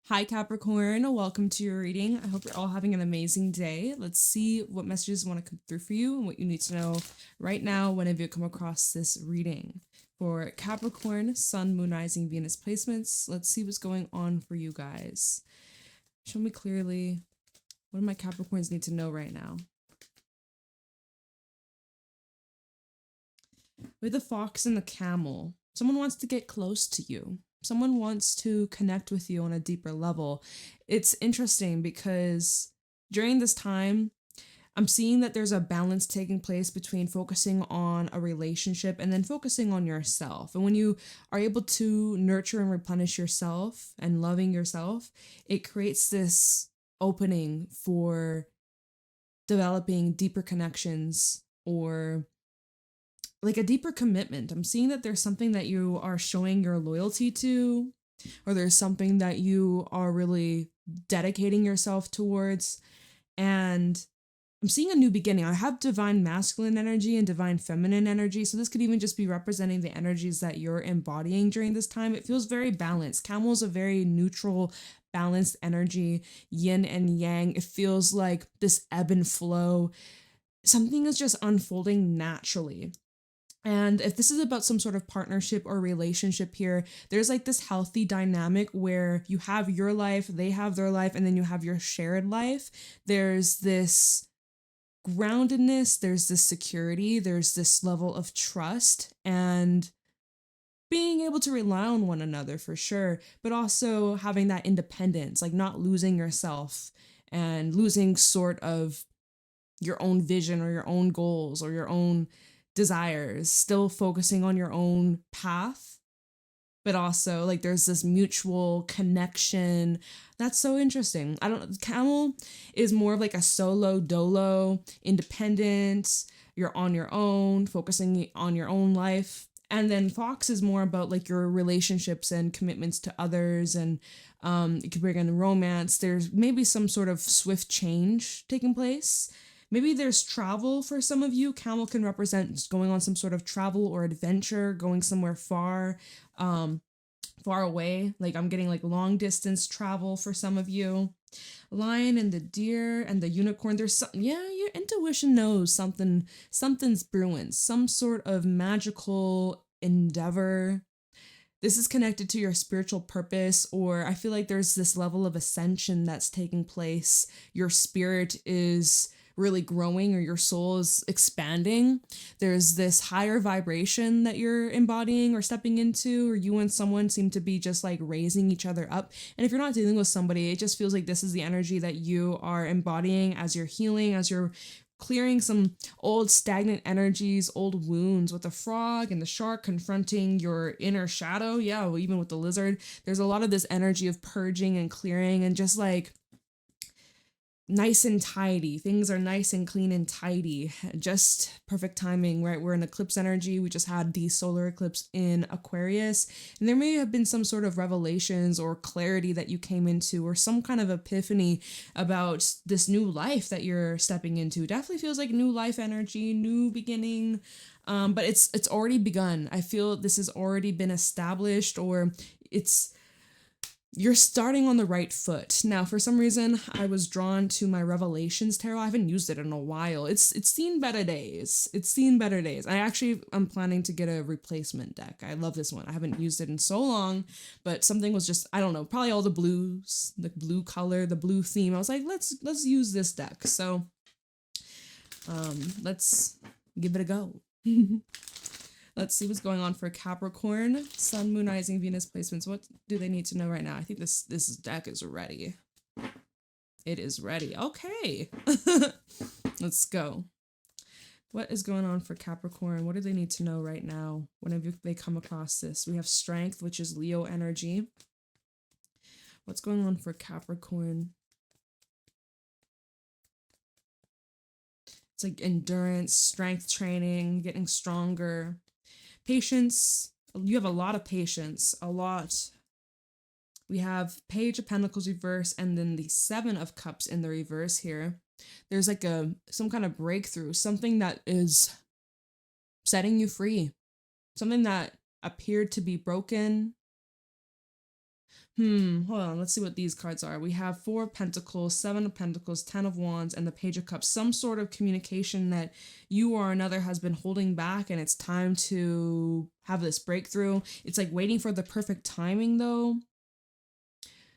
Hi Capricorn, welcome to your reading. I hope you're all having an amazing day. Let's see what messages want to come through for you and what you need to know right now whenever you come across this reading. For Capricorn, Sun, Moon, Rising, Venus placements, let's see what's going on for you guys. Show me clearly what do my Capricorns need to know right now. With the Fox and the Camel, someone wants to get close to you. Someone wants to connect with you on a deeper level. It's interesting because during this time, I'm seeing that there's a balance taking place between focusing on a relationship and then focusing on yourself. And when you are able to nurture and replenish yourself and loving yourself, it creates this opening for developing deeper connections or like a deeper commitment. I'm seeing that there's something that you are showing your loyalty to, or there's something that you are really dedicating yourself towards. And I'm seeing a new beginning. I have divine masculine energy and divine feminine energy. So this could even just be representing the energies that you're embodying during this time. It feels very balanced. Camel is a very neutral, balanced energy, yin and yang. It feels like this ebb and flow. Something is just unfolding naturally. And if this is about some sort of partnership or relationship here, there's like this healthy dynamic where you have your life, they have their life, and then you have your shared life. There's this groundedness, there's this security, there's this level of trust and being able to rely on one another for sure, but also having that independence, like not losing yourself and losing sort of your own vision or your own goals or your own desires, still focusing on your own path, but also like there's this mutual connection. That's so interesting. Camel is more of like a solo dolo, independent, you're on your own, focusing on your own life. And then Fox is more about like your relationships and commitments to others, and it could bring in romance. There's maybe some sort of swift change taking place. Maybe there's travel for some of you. Camel can represent going on some sort of travel or adventure, going somewhere far, far away. Like I'm getting like long distance travel for some of you. Lion and the deer and the unicorn. There's some, yeah, your intuition knows something's brewing, some sort of magical endeavor. This is connected to your spiritual purpose, or I feel like there's this level of ascension that's taking place. Your spirit is really growing, or your soul is expanding. There's this higher vibration that you're embodying or stepping into, or you and someone seem to be just like raising each other up. And if you're not dealing with somebody, it just feels like this is the energy that you are embodying as you're healing, as you're clearing some old stagnant energies, old wounds with the frog and the shark confronting your inner shadow. Yeah, well, even with the lizard, there's a lot of this energy of purging and clearing and just like nice and tidy. Things are nice and clean and tidy. Just perfect timing, right? We're in eclipse energy. We just had the solar eclipse in Aquarius. And there may have been some sort of revelations or clarity that you came into, or some kind of epiphany about this new life that you're stepping into. Definitely feels like new life energy, new beginning. But it's already begun. I feel this has already been established, or you're starting on the right foot. Now, for some reason, I was drawn to my Revelations tarot. I haven't used it in a while. It's seen better days. It's seen better days. I'm planning to get a replacement deck. I love this one. I haven't used it in so long, but something was just, I don't know, probably all the blues, the blue color, the blue theme. I was like, let's use this deck. So, let's give it a go. Let's see what's going on for Capricorn. Sun, Moon, Rising, Venus placements. What do they need to know right now? I think this deck is ready. It is ready. Okay. Let's go. What is going on for Capricorn? What do they need to know right now whenever they come across this? We have Strength, which is Leo energy. What's going on for Capricorn? It's like endurance, strength training, getting stronger. Patience, you have a lot of patience, a lot. We have Page of Pentacles reverse and then the Seven of Cups in the reverse here. There's like some kind of breakthrough, something that is setting you free, something that appeared to be broken Hold on. Let's see what these cards are. We have 4 of Pentacles, 7 of Pentacles, 10 of Wands, and the Page of Cups. Some sort of communication that you or another has been holding back, and it's time to have this breakthrough. It's like waiting for the perfect timing, though.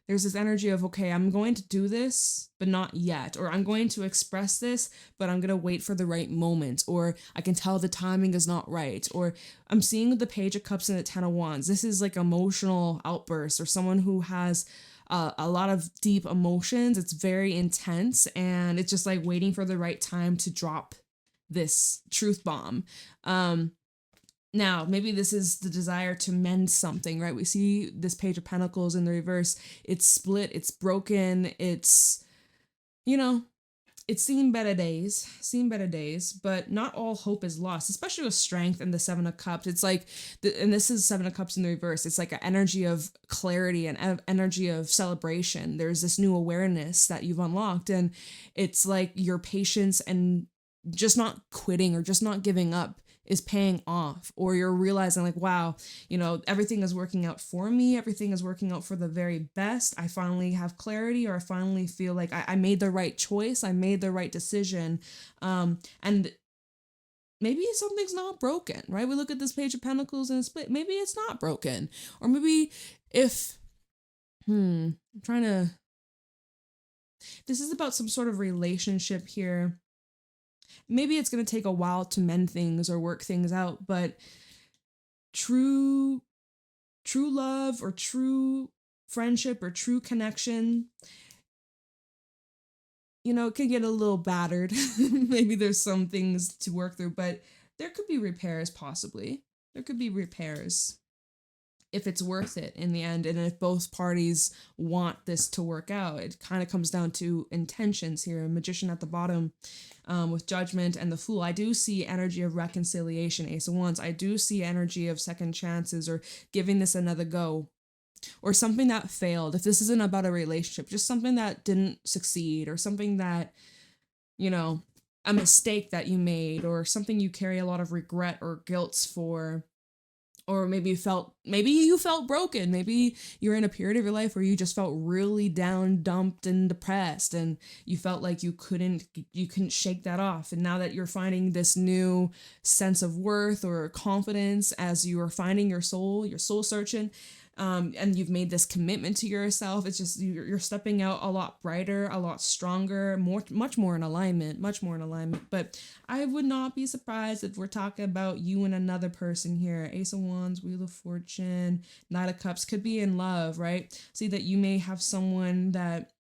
There's this energy of, okay, I'm going to do this, but not yet. Or I'm going to express this, but I'm going to wait for the right moment. Or I can tell the timing is not right. Or I'm seeing the Page of Cups and the 10 of Wands. This is like emotional outbursts, or someone who has a lot of deep emotions. It's very intense, and it's just like waiting for the right time to drop this truth bomb. Now, maybe this is the desire to mend something, right? We see this Page of Pentacles in the reverse. It's split, it's broken, it's, you know, it's seen better days, but not all hope is lost, especially with Strength and the 7 of Cups. It's like, and this is 7 of Cups in the reverse. It's like an energy of clarity and energy of celebration. There's this new awareness that you've unlocked, and it's like your patience and just not quitting or just not giving up is paying off, or you're realizing like, wow, you know, everything is working out for me. Everything is working out for the very best. I finally have clarity, or I finally feel like I made the right choice. I made the right decision. And maybe something's not broken, right? We look at this Page of Pentacles and it's split. Maybe it's not broken. Or maybe if, I'm trying to, this is about some sort of relationship here. Maybe it's going to take a while to mend things or work things out, but true love or true friendship or true connection, you know, it can get a little battered. Maybe there's some things to work through, but there could be repairs possibly. There could be repairs if it's worth it in the end, and if both parties want this to work out. It kind of comes down to intentions here. Magician at the bottom, with Judgment and the Fool. I do see energy of reconciliation, Ace of Wands. I do see energy of second chances, or giving this another go, or something that failed. If this isn't about a relationship, just something that didn't succeed, or something that, you know, a mistake that you made, or something you carry a lot of regret or guilt for. Or maybe you felt broken. Maybe you're in a period of your life where you just felt really down, dumped, and depressed, and you felt like you couldn't shake that off. And now that you're finding this new sense of worth or confidence as you are finding your soul searching, and you've made this commitment to yourself, it's just you're stepping out a lot brighter, a lot stronger, much more in alignment. But I would not be surprised if we're talking about you and another person here. Ace of Wands, Wheel of Fortune, Knight of Cups, could be in love, right? See that you may have someone that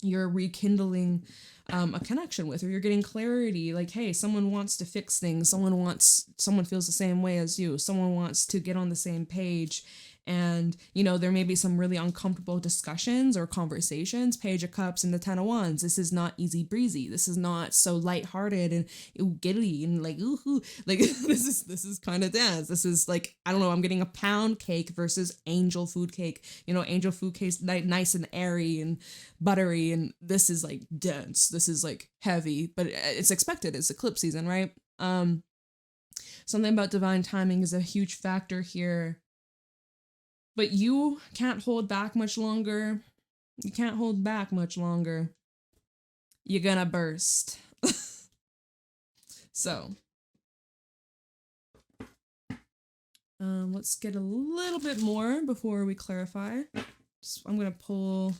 you're rekindling a connection with, or you're getting clarity, like, hey, someone wants to fix things, someone feels the same way as you, someone wants to get on the same page. And, you know, there may be some really uncomfortable discussions or conversations. Page of Cups and the 10 of Wands. This is not easy breezy. This is not so lighthearted and giddy and like, ooh, like this is kind of dance. This is like, I don't know, I'm getting a pound cake versus angel food cake. You know, angel food cake, nice and airy and buttery. And this is like dense. This is like heavy, but it's expected. It's eclipse season, right? Something about divine timing is a huge factor here. But you can't hold back much longer. You're gonna burst. So, let's get a little bit more before we clarify. I'm gonna pull,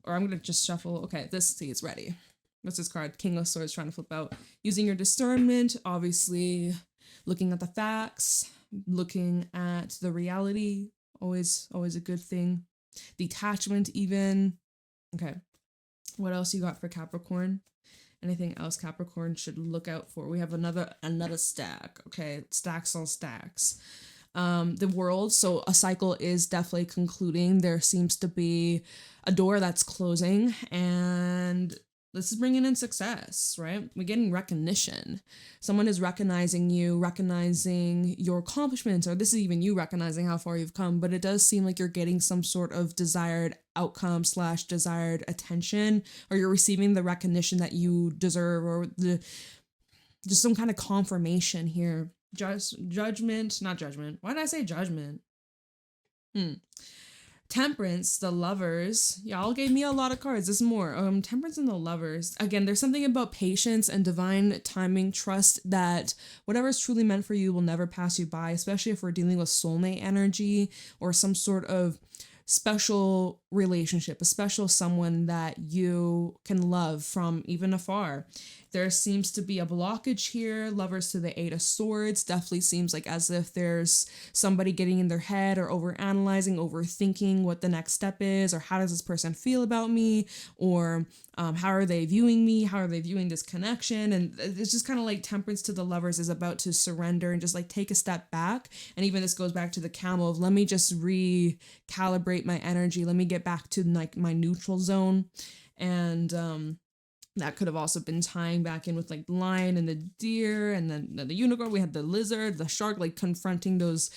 or I'm gonna just shuffle. Okay, it's ready. What's this card? King of Swords trying to flip out. Using your discernment, obviously, looking at the facts, looking at the reality, always a good thing. Detachment even. Okay. What else you got for Capricorn? Anything else Capricorn should look out for? We have another stack. Okay, stacks on stacks. The World, so a cycle is definitely concluding. There seems to be a door that's closing, and this is bringing in success, right? We're getting recognition. Someone is recognizing you, recognizing your accomplishments, or this is even you recognizing how far you've come, but it does seem like you're getting some sort of desired outcome / desired attention, or you're receiving the recognition that you deserve, or just some kind of confirmation here. Judgment, not judgment. Why did I say judgment? Temperance, the lovers. Y'all gave me a lot of cards. There's more. Temperance and the lovers. Again, there's something about patience and divine timing. Trust that whatever is truly meant for you will never pass you by, especially if we're dealing with soulmate energy or some sort of special relationship, a special someone that you can love from even afar. There seems to be a blockage here. Lovers to the Eight of Swords definitely seems like as if there's somebody getting in their head or overanalyzing, overthinking what the next step is, or how does this person feel about me, or how are they viewing me? How are they viewing this connection? And it's just kind of like Temperance to the Lovers is about to surrender and just like take a step back. And even this goes back to the Camel of let me just recalibrate my energy. Let me get back to like my neutral zone. And that could have also been tying back in with like the lion and the deer and then the unicorn. We had the lizard, the shark, like confronting those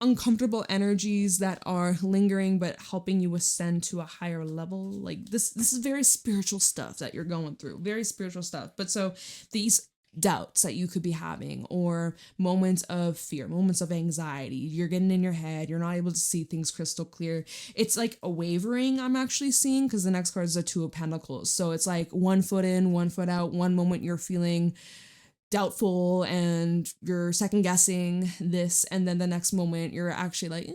uncomfortable energies that are lingering but helping you ascend to a higher level. Like this is very spiritual stuff that you're going through. Very spiritual stuff. But so these doubts that you could be having or moments of fear, moments of anxiety, you're getting in your head, you're not able to see things crystal clear. It's like a wavering I'm actually seeing because the next card is a Two of Pentacles. So it's like 1 foot in, 1 foot out. One moment you're feeling doubtful and you're second guessing this, and then the next moment you're actually like,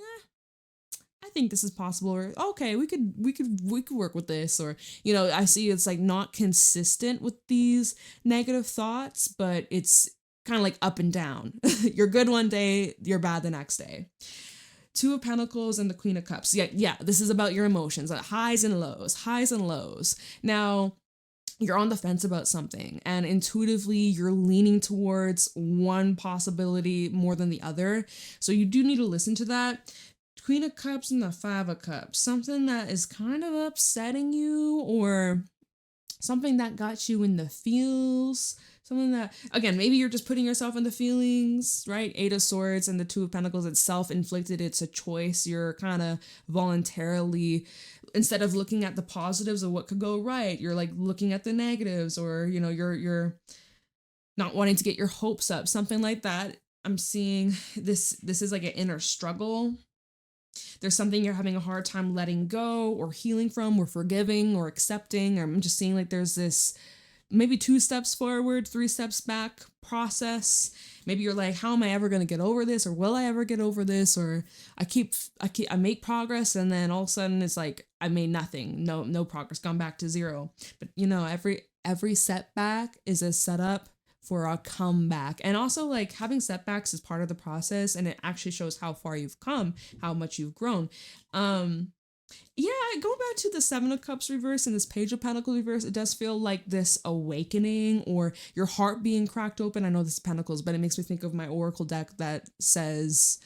I think this is possible, or okay, we could work with this, or I see it's like not consistent with these negative thoughts, but it's kind of like up and down. You're good one day, you're bad the next day. Two of Pentacles and the Queen of Cups. Yeah, this is about your emotions, like highs and lows. Now, you're on the fence about something and intuitively you're leaning towards one possibility more than the other. So you do need to listen to that. Queen of Cups and the Five of Cups. Something that is kind of upsetting you or something that got you in the feels. Something that, again, maybe you're just putting yourself in the feelings, right? Eight of Swords and the Two of Pentacles, it's self-inflicted, it's a choice. You're kind of voluntarily, instead of looking at the positives of what could go right, you're like looking at the negatives, or, you're not wanting to get your hopes up, something like that. I'm seeing this is like an inner struggle. There's something you're having a hard time letting go or healing from or forgiving or accepting. I'm just seeing like there's this maybe 2 steps forward, 3 steps back process. Maybe you're like, how am I ever going to get over this? Or will I ever get over this? Or I make progress. And then all of a sudden it's like, I made nothing, no progress, gone back to zero. But every setback is a setup for a comeback. And also like having setbacks is part of the process, and it actually shows how far you've come, how much you've grown. Going back to the Seven of Cups reverse and this Page of Pentacles reverse, it does feel like this awakening or your heart being cracked open. I know this is Pentacles, but it makes me think of my Oracle deck that says,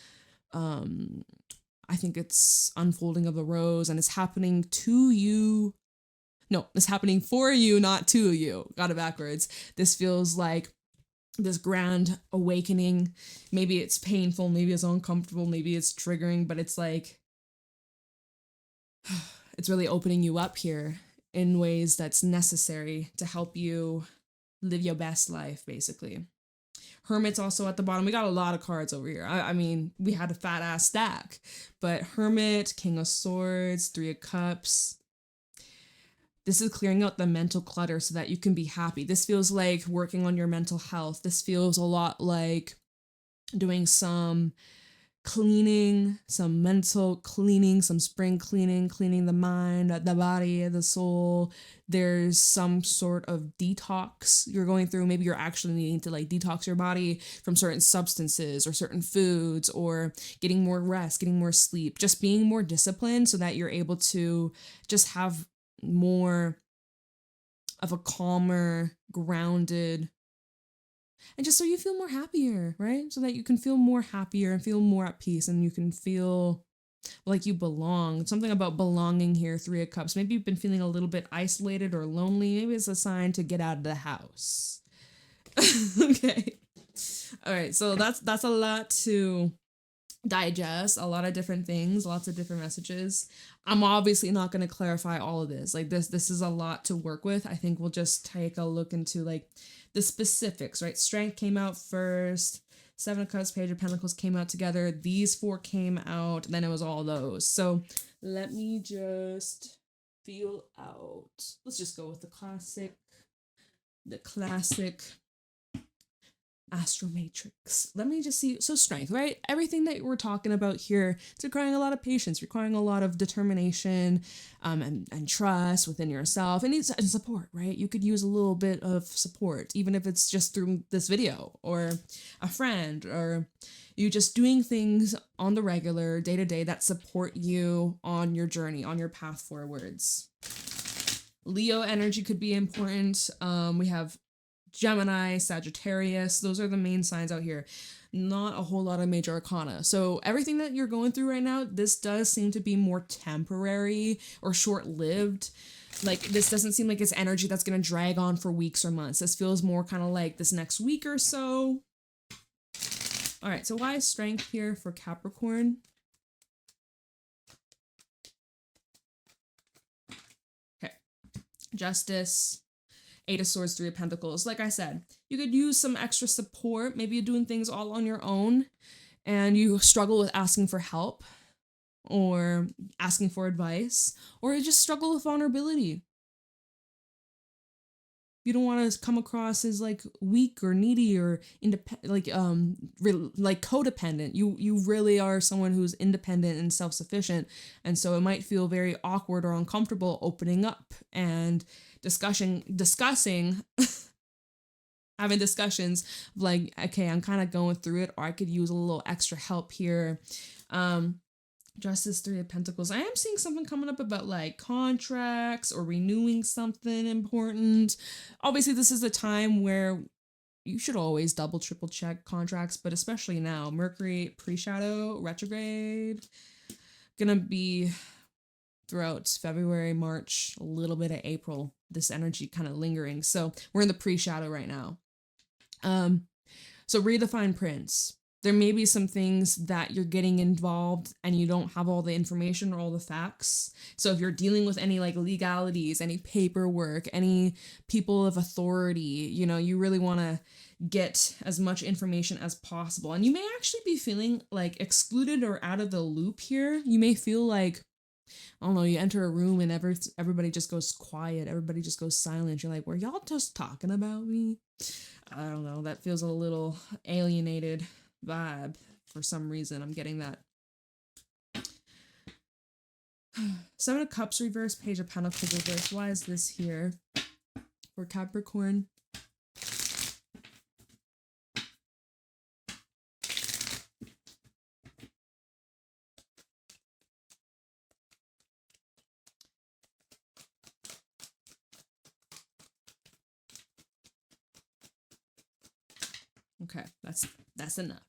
I think it's unfolding of the rose, and it's happening to you. No, it's happening for you, not to you. Got it backwards. This feels like this grand awakening. Maybe it's painful, maybe it's uncomfortable, maybe it's triggering, but it's like, it's really opening you up here in ways that's necessary to help you live your best life, basically. Hermit's also at the bottom. We got a lot of cards over here. I mean, we had a fat ass stack, but Hermit, King of Swords, Three of Cups. This is clearing out the mental clutter so that you can be happy. This feels like working on your mental health. This feels a lot like doing some cleaning, some mental cleaning, some spring cleaning the mind, the body, the soul. There's some sort of detox you're going through. Maybe you're actually needing to like detox your body from certain substances or certain foods, or getting more rest, getting more sleep, just being more disciplined so that you're able to just have more of a calmer, grounded, and just so you feel more happier, right? So that you can feel more happier and feel more at peace, and you can feel like you belong. Something about belonging here, Three of Cups. Maybe you've been feeling a little bit isolated or lonely. Maybe it's a sign to get out of the house. Okay. All right. So that's a lot to digest, a lot of different things, lots of different messages. I'm obviously not going to clarify all of this. Like this is a lot to work with. I think we'll just take a look into like the specifics, right? Strength came out first. Seven of Cups, Page of Pentacles came out together. These four came out, then it was all those. So let me just feel out. Let's just go with the classic Astro Matrix. Let me just see. So strength, right? Everything that we're talking about here, it's requiring a lot of patience, requiring a lot of determination, and trust within yourself, and support, right? You could use a little bit of support, even if it's just through this video or a friend, or you just doing things on the regular day to day that support you on your journey, on your path forwards. Leo energy could be important. We have Gemini, Sagittarius, those are the main signs out here. Not a whole lot of major arcana. So everything that you're going through right now, this does seem to be more temporary or short-lived. Like, this doesn't seem like it's energy that's going to drag on for weeks or months. This feels more kind of like this next week or so. All right, so why is strength here for Capricorn? Okay, Justice, Eight of Swords, Three of Pentacles. Like I said, you could use some extra support. Maybe you're doing things all on your own and you struggle with asking for help or asking for advice, or you just struggle with vulnerability. You don't want to come across as like weak or needy or like codependent. You really are someone who's independent and self-sufficient, and so it might feel very awkward or uncomfortable opening up and discussing having discussions of like, okay, I'm kind of going through it, or I could use a little extra help here. Justice, Three of Pentacles. I am seeing something coming up about like contracts or renewing something important. Obviously, this is a time where you should always double, triple check contracts, but especially now, Mercury pre-shadow retrograde, gonna be throughout February, March, a little bit of April, this energy kind of lingering. So we're in the pre-shadow right now. So read the fine prints. There may be some things that you're getting involved and you don't have all the information or all the facts. So if you're dealing with any like legalities, any paperwork, any people of authority, you really want to get as much information as possible. And you may actually be feeling like excluded or out of the loop here. You may feel like, I don't know, you enter a room and everybody just goes quiet. Everybody just goes silent. You're like, were y'all just talking about me? I don't know. That feels a little alienated vibe for some reason. I'm getting that. Seven of Cups reverse, Page of Pentacles reverse. Why is this here for Capricorn? Okay, that's enough.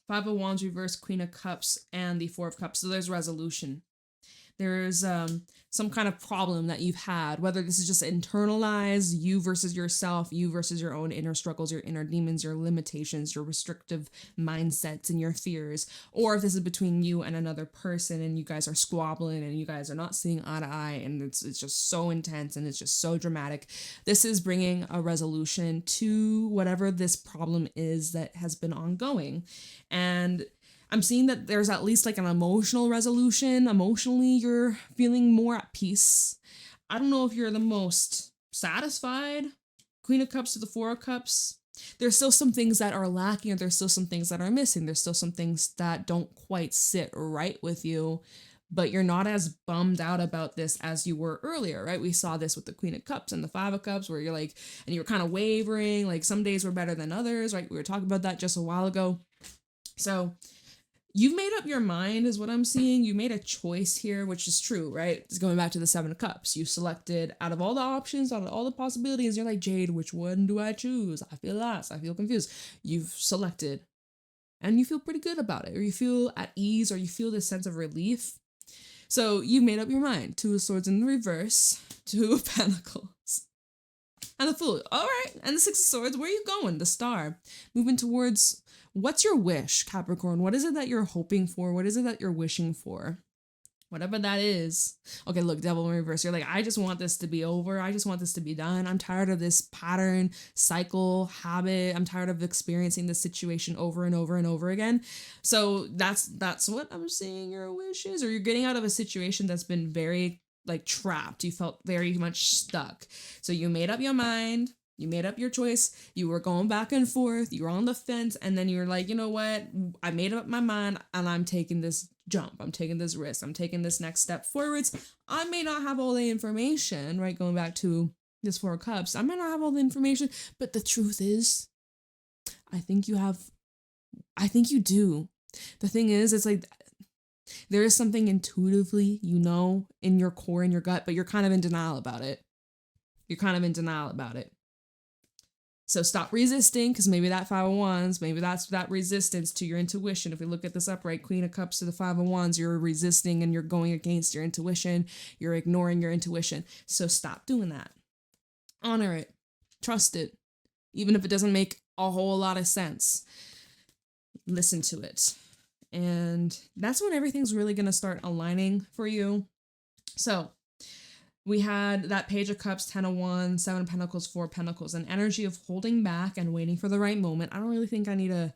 Five of Wands reverse, Queen of Cups, and the Four of Cups. So there's resolution. There's some kind of problem that you've had, whether this is just internalized, you versus yourself, you versus your own inner struggles, your inner demons, your limitations, your restrictive mindsets and your fears, or if this is between you and another person and you guys are squabbling and you guys are not seeing eye to eye and it's just so intense and it's just so dramatic. This is bringing a resolution to whatever this problem is that has been ongoing. And I'm seeing that there's at least like an emotional resolution. Emotionally, you're feeling more at peace. I don't know if you're the most satisfied. Queen of Cups to the Four of Cups. There's still some things that are lacking, or there's still some things that are missing. There's still some things that don't quite sit right with you, but you're not as bummed out about this as you were earlier, right? We saw this with the Queen of Cups and the Five of Cups, where you're like, and you were kind of wavering, like some days were better than others, right? We were talking about that just a while ago. So you've made up your mind is what I'm seeing. You made a choice here, which is true, right? It's going back to the Seven of Cups. You selected out of all the options, out of all the possibilities, you're like, Jade, which one do I choose? I feel lost. I feel confused. You've selected and you feel pretty good about it, or you feel at ease, or you feel this sense of relief. So you made up your mind. Two of Swords in the reverse, Two of Pentacles, and the Fool. All right. And the Six of Swords. Where are you going? The Star. Moving towards, what's your wish, Capricorn? What is it that you're hoping for? What is it that you're wishing for? Whatever that is. Okay, look, devil in reverse. You're like, I just want this to be over. I just want this to be done. I'm tired of this pattern, cycle, habit. I'm tired of experiencing this situation over and over and over again. So that's what I'm seeing your wish is, or you're getting out of a situation that's been very like trapped. You felt very much stuck. So you made up your mind. You made up your choice. You were going back and forth. You were on the fence. And then you're like, you know what? I made up my mind and I'm taking this jump. I'm taking this risk. I'm taking this next step forwards. I may not have all the information, right? Going back to this Four of Cups. I may not have all the information, but the truth is, I think you do. The thing is, it's like, there is something intuitively, you know, in your core, in your gut, but you're kind of in denial about it. So stop resisting, because maybe that Five of Wands, maybe that's that resistance to your intuition. If we look at this upright, Queen of Cups to the Five of Wands, you're resisting and you're going against your intuition. You're ignoring your intuition. So stop doing that. Honor it. Trust it. Even if it doesn't make a whole lot of sense. Listen to it. And that's when everything's really going to start aligning for you. So we had that Page of Cups, 10 of Wands, 7 of Pentacles, 4 of Pentacles, an energy of holding back and waiting for the right moment. I don't really think I need a...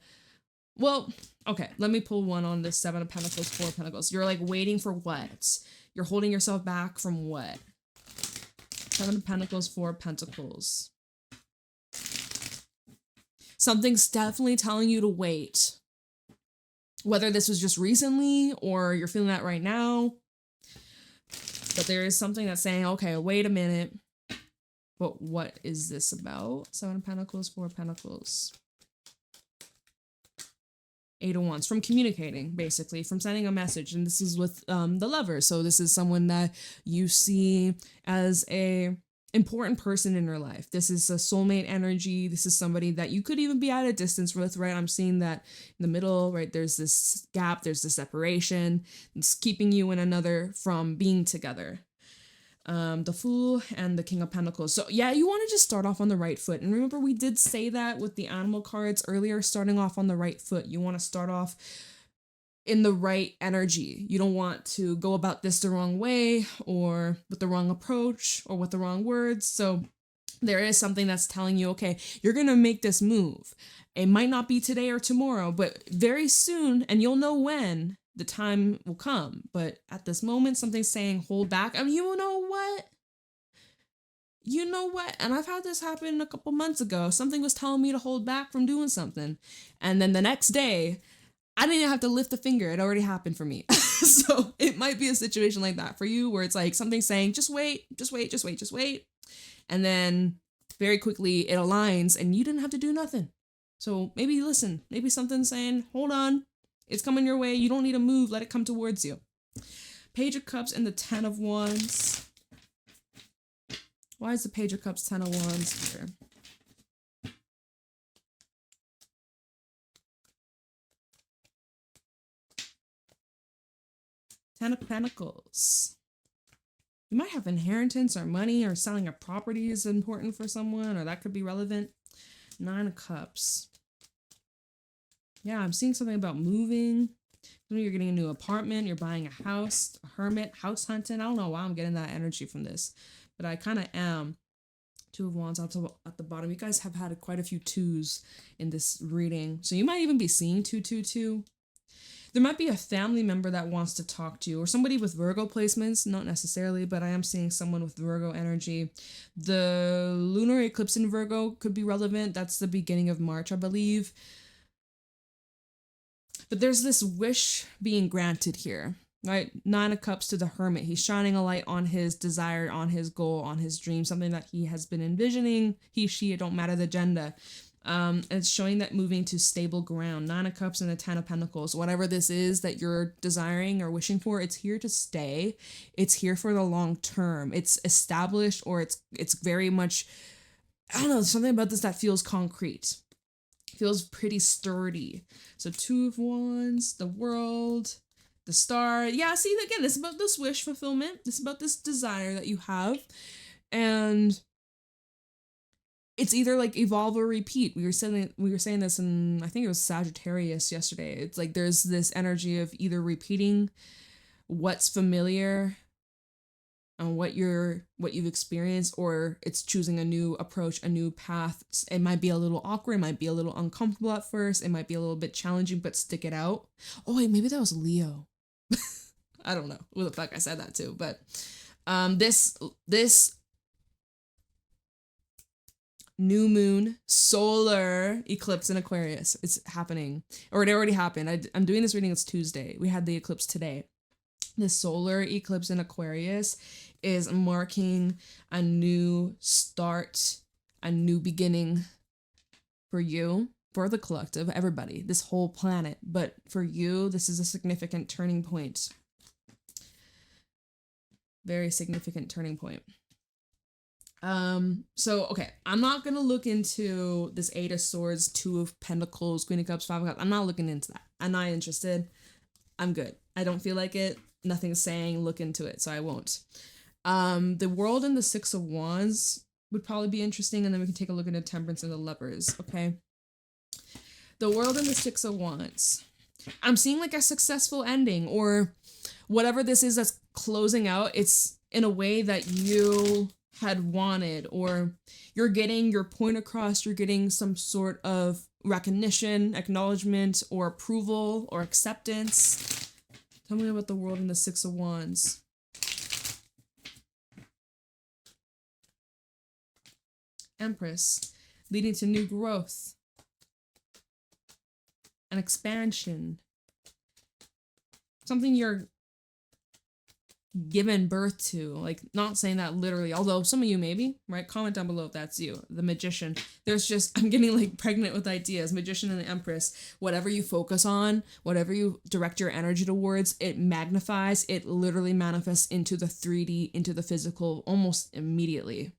Well, okay, let me pull one on this 7 of Pentacles, 4 of Pentacles. You're like waiting for what? You're holding yourself back from what? 7 of Pentacles, 4 of Pentacles. Something's definitely telling you to wait. Whether this was just recently or you're feeling that right now. But there is something that's saying, okay, wait a minute. But what is this about? 7 of Pentacles, 4 of Pentacles. 8 of Wands. From communicating, basically. From sending a message. And this is with the lover. So this is someone that you see as a important person in your life. This is a soulmate energy. This is somebody that you could even be at a distance with, right? I'm seeing that in the middle, right? There's this gap, there's this separation. It's keeping you and another from being together. The Fool and the King of Pentacles. So yeah, you want to just start off on the right foot. And remember, we did say that with the animal cards earlier, starting off on the right foot. You want to start off in the right energy. You don't want to go about this the wrong way or with the wrong approach or with the wrong words. So there is something that's telling you, okay, you're going to make this move. It might not be today or tomorrow, but very soon, and you'll know when the time will come. But at this moment, something's saying, hold back. I mean, you know what? And I've had this happen a couple months ago. Something was telling me to hold back from doing something. And then the next day, I didn't even have to lift a finger. It already happened for me. So it might be a situation like that for you where it's like something saying, just wait. And then very quickly it aligns and you didn't have to do nothing. So maybe listen, maybe something's saying, hold on, it's coming your way. You don't need to move. Let it come towards you. Page of Cups and the 10 of Wands. Why is the Page of Cups 10 of Wands here? 10 of Pentacles. You might have inheritance or money, or selling a property is important for someone, or that could be relevant. 9 of Cups. Yeah, I'm seeing something about moving. Maybe you're getting a new apartment, you're buying a house, a hermit, house hunting. I don't know why I'm getting that energy from this, but I kind of am. 2 of Wands at the bottom. You guys have had quite a few 2s in this reading. So you might even be seeing 222. There might be a family member that wants to talk to you, or somebody with Virgo placements, not necessarily, but I am seeing someone with Virgo energy. The lunar eclipse in Virgo could be relevant. That's the beginning of March, I believe. But there's this wish being granted here, right? 9 of Cups to the Hermit. He's shining a light on his desire, on his goal, on his dream, something that he has been envisioning. He, she, it don't matter the gender. It's showing that moving to stable ground. 9 of Cups and the 10 of Pentacles. Whatever this is that you're desiring or wishing for, it's here to stay. It's here for the long term. It's established, or it's very much, I don't know, something about this that feels concrete. Feels pretty sturdy. So 2 of Wands, the World, the Star. Yeah, see, again, this is about this wish fulfillment. This is about this desire that you have. And it's either like evolve or repeat. We were saying this in, I think it was Sagittarius yesterday. It's like there's this energy of either repeating what's familiar and what you've experienced, or it's choosing a new approach, a new path. It might be a little awkward, it might be a little uncomfortable at first, it might be a little bit challenging, but stick it out. Oh wait, maybe that was Leo. I don't know who the fuck I said that to, but this new moon solar eclipse in Aquarius, it's happening, or it already happened. I'm doing this reading, it's Tuesday. We had the eclipse today. The solar eclipse in Aquarius is marking a new start, a new beginning for you, for the collective, everybody, this whole planet. But for you, this is a significant turning point. Very significant turning point. So, okay, I'm not going to look into this Eight of Swords, Two of Pentacles, Queen of Cups, Five of Cups. I'm not looking into that. I'm not interested. I'm good. I don't feel like it. Nothing's saying look into it, so I won't. The World and the Six of Wands would probably be interesting, and then we can take a look into Temperance and the Lovers, okay? The World and the Six of Wands. I'm seeing like a successful ending, or whatever this is that's closing out. It's in a way that you had wanted, or you're getting your point across, you're getting some sort of recognition, acknowledgement, or approval, or acceptance. Tell me about the World and the Six of Wands. Empress, leading to new growth and expansion. Something you're given birth to, like, not saying that literally, although some of you maybe, right? Comment down below if that's you. The Magician. There's just, I'm getting like pregnant with ideas. Magician and the Empress. Whatever you focus on, whatever you direct your energy towards, it magnifies, it literally manifests into the 3D, into the physical almost immediately.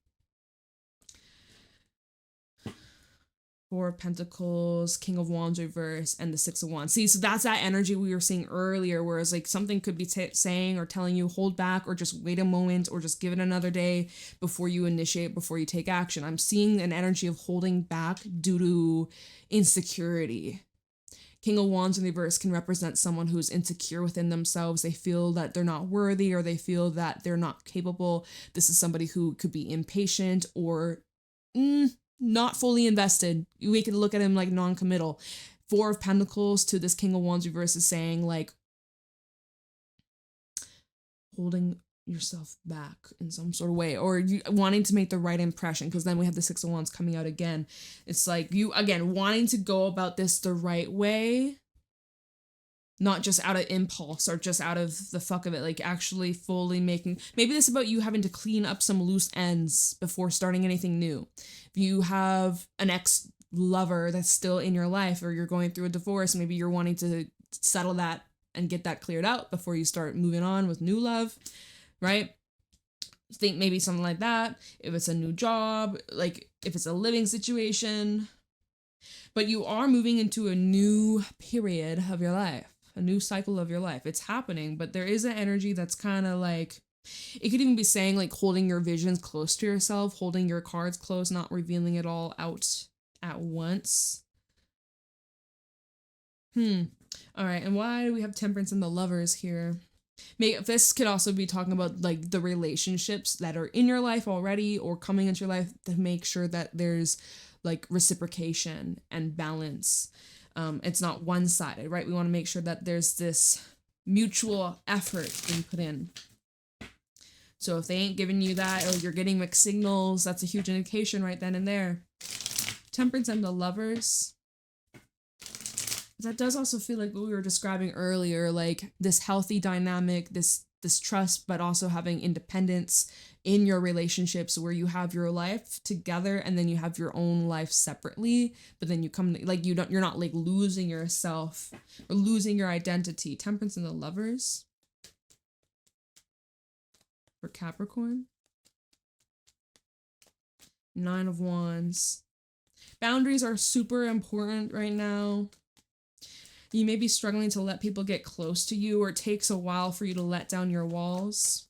Four of Pentacles, King of Wands reverse, and the Six of Wands. See, so that's that energy we were seeing earlier, whereas like something could be saying or telling you hold back, or just wait a moment, or just give it another day before you initiate, before you take action. I'm seeing an energy of holding back due to insecurity. King of Wands in reverse can represent someone who's insecure within themselves. They feel that they're not worthy, or they feel that they're not capable. This is somebody who could be impatient or not fully invested. We could look at him like non-committal. Four of Pentacles to this King of Wands reverse is saying like holding yourself back in some sort of way, or you wanting to make the right impression, because then we have the Six of Wands coming out again. It's like you, again, wanting to go about this the right way, not just out of impulse or just out of the fuck of it, like actually fully making, maybe this is about you having to clean up some loose ends before starting anything new. If you have an ex-lover that's still in your life, or you're going through a divorce, maybe you're wanting to settle that and get that cleared out before you start moving on with new love, right? Think maybe something like that. If it's a new job, like if it's a living situation, but you are moving into a new period of your life. A new cycle of your life. It's happening, but there is an energy that's kind of like, it could even be saying like holding your visions close to yourself, holding your cards close, not revealing it all out at once. All right, and why do we have Temperance and the Lovers here? This could also be talking about like the relationships that are in your life already or coming into your life, to make sure that there's like reciprocation and balance. It's not one-sided, right? We want to make sure that there's this mutual effort being put in. So if they ain't giving you that, or you're getting mixed signals, that's a huge indication right then and there. Temperance and the Lovers. That does also feel like what we were describing earlier, like this healthy dynamic, this trust, but also having independence in your relationships, where you have your life together and then you have your own life separately, but then you come, like you're not like losing yourself or losing your identity. Temperance and the Lovers for Capricorn. Nine of Wands. Boundaries are super important right now. You may be struggling to let people get close to you, or it takes a while for you to let down your walls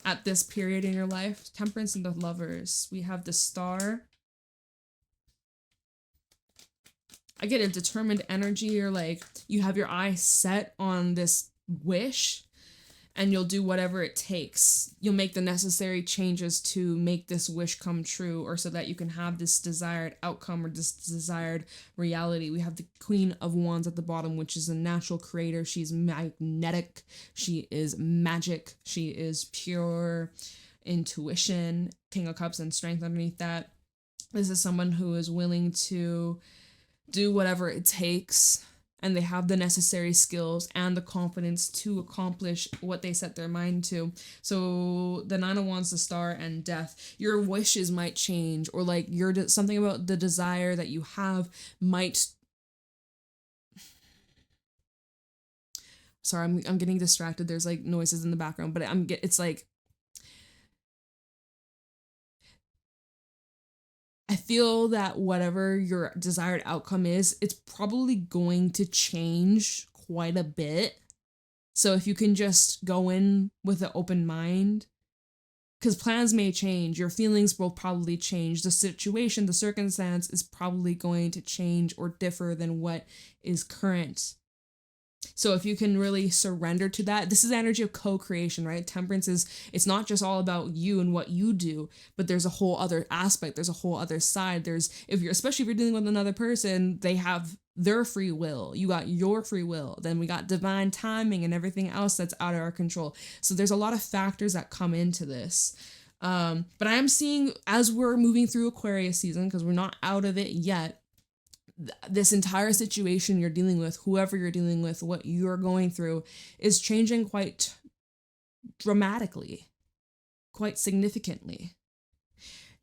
at this period in your life. Temperance and the Lovers. We have the Star. I get a determined energy, or like you have your eyes set on this wish, and you'll do whatever it takes. You'll make the necessary changes to make this wish come true, or so that you can have this desired outcome or this desired reality. We have the Queen of Wands at the bottom, which is a natural creator. She's magnetic. She is magic. She is pure intuition. King of Cups and strength underneath that. This is someone who is willing to do whatever it takes, and they have the necessary skills and the confidence to accomplish what they set their mind to. So the Nine of Wands, the Star, and Death. Your wishes might change, or like something about the desire that you have might. Sorry, I'm getting distracted. There's like noises in the background, but it's like, I feel that whatever your desired outcome is, it's probably going to change quite a bit. So if you can just go in with an open mind, because plans may change, your feelings will probably change, the situation, the circumstance is probably going to change or differ than what is current. So if you can really surrender to that, this is the energy of co-creation, right? Temperance is, it's not just all about you and what you do, but there's a whole other aspect. There's a whole other side. Especially if you're dealing with another person, they have their free will. You got your free will. Then we got divine timing and everything else that's out of our control. So there's a lot of factors that come into this. But I am seeing, as we're moving through Aquarius season, because we're not out of it yet, this entire situation you're dealing with, whoever you're dealing with, what you're going through is changing quite dramatically, quite significantly.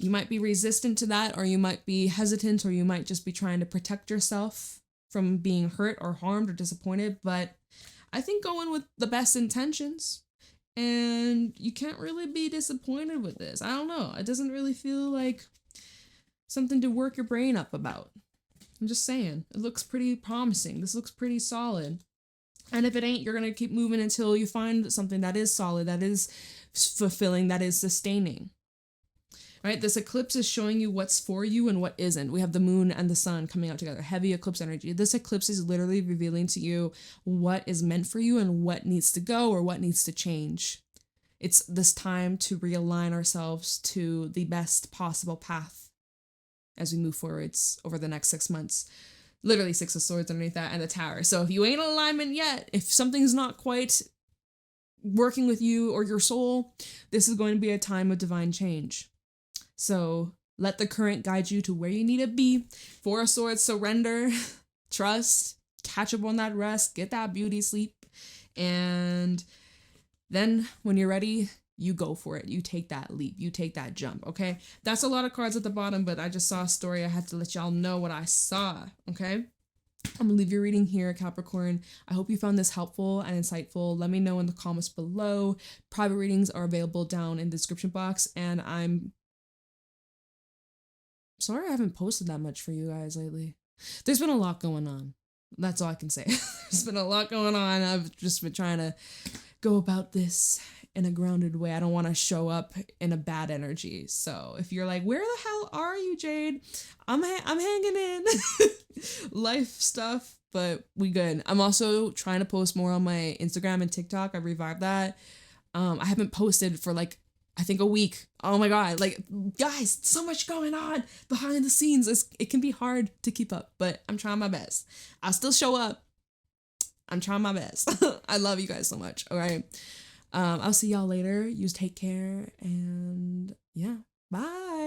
You might be resistant to that, or you might be hesitant, or you might just be trying to protect yourself from being hurt or harmed or disappointed. But I think go in with the best intentions, and you can't really be disappointed with this. I don't know. It doesn't really feel like something to work your brain up about. I'm just saying, it looks pretty promising. This looks pretty solid. And if it ain't, you're going to keep moving until you find something that is solid, that is fulfilling, that is sustaining. Right? This eclipse is showing you what's for you and what isn't. We have the moon and the sun coming out together. Heavy eclipse energy. This eclipse is literally revealing to you what is meant for you and what needs to go or what needs to change. It's this time to realign ourselves to the best possible path as we move forwards over the next 6 months. Literally 6 of Swords underneath that, and the Tower. So if you ain't in alignment yet, if something's not quite working with you or your soul, this is going to be a time of divine change. So let the current guide you to where you need to be. 4 of Swords, surrender, trust, catch up on that rest, get that beauty sleep, and then when you're ready, you go for it. You take that leap. You take that jump, okay? That's a lot of cards at the bottom, but I just saw a story. I had to let y'all know what I saw, okay? I'm gonna leave your reading here, Capricorn. I hope you found this helpful and insightful. Let me know in the comments below. Private readings are available down in the description box, and I'm sorry I haven't posted that much for you guys lately. There's been a lot going on. That's all I can say. There's been a lot going on. I've just been trying to go about this in a grounded way. I don't want to show up in a bad energy. So if you're like, where the hell are you, Jade? I'm hanging in. Life stuff, but we good. I'm also trying to post more on my Instagram and TikTok. I revived that. I haven't posted for like, I think a week. Oh my God. Like, guys, so much going on behind the scenes. It can be hard to keep up, but I'm trying my best. I'll still show up. I'm trying my best. I love you guys so much. All right. I'll see y'all later. You take care, and yeah, bye.